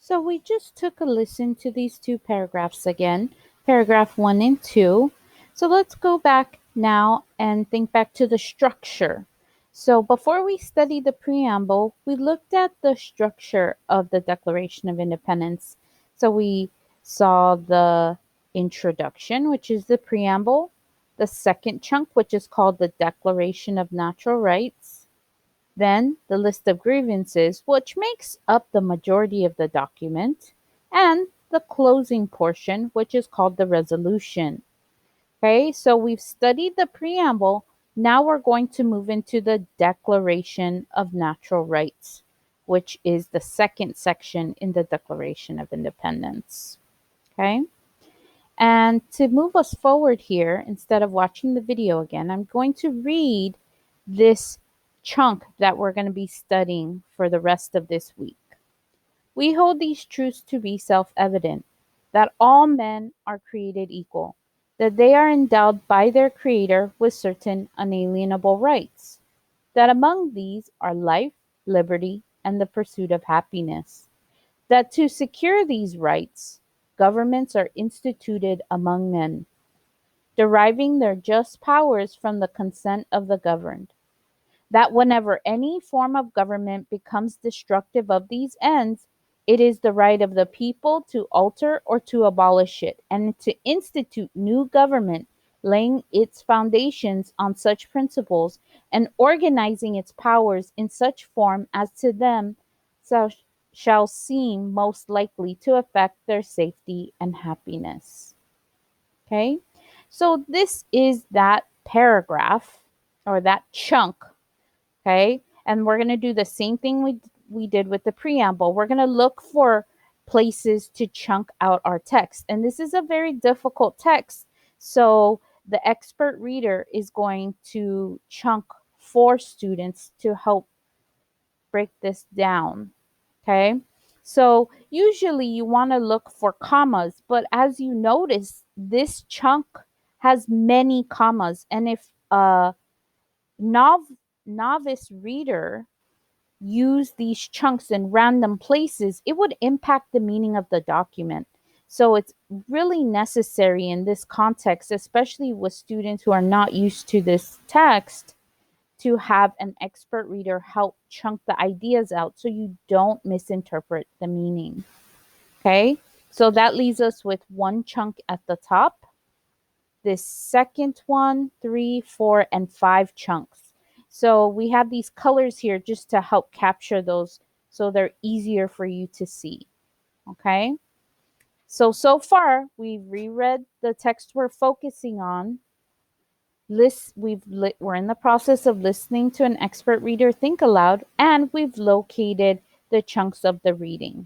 So we just took a listen to these two paragraphs again, paragraph 1 and 2. So let's go back now and think back to the structure. So before we studied the preamble, we looked at the structure of the Declaration of Independence. So we saw the introduction, which is the preamble, the second chunk, which is called the Declaration of Natural Rights, then the list of grievances, which makes up the majority of the document, and the closing portion, which is called the resolution. Okay, so we've studied the preamble. Now we're going to move into the Declaration of Natural Rights, which is the second section in the Declaration of Independence. Okay, and to move us forward here, instead of watching the video again, I'm going to read this chunk that we're going to be studying for the rest of this week. We hold these truths to be self-evident, that all men are created equal, that they are endowed by their Creator with certain unalienable rights, that among these are life, liberty, and the pursuit of happiness, that to secure these rights, governments are instituted among men, deriving their just powers from the consent of the governed, that whenever any form of government becomes destructive of these ends, it is the right of the people to alter or to abolish it, and to institute new government, laying its foundations on such principles, and organizing its powers in such form as to them shall seem most likely to affect their safety and happiness. Okay, so this is that paragraph or that chunk. Okay, and we're going to do the same thing we did with the preamble. We're going to look for places to chunk out our text, and this is a very difficult text. So the expert reader is going to chunk for students to help break this down. Okay, so usually you want to look for commas, but as you notice, this chunk has many commas, and if a novice reader use these chunks in random places, it would impact the meaning of the document. So it's really necessary in this context, especially with students who are not used to this text, to have an expert reader help chunk the ideas out so you don't misinterpret the meaning. Okay, so that leaves us with one chunk at the top, this second one, 3, 4, and 5 chunks. So we have these colors here just to help capture those so they're easier for you to see. Okay, so far we've reread the text we're focusing on. We're in the process of listening to an expert reader think aloud, and we've located the chunks of the reading.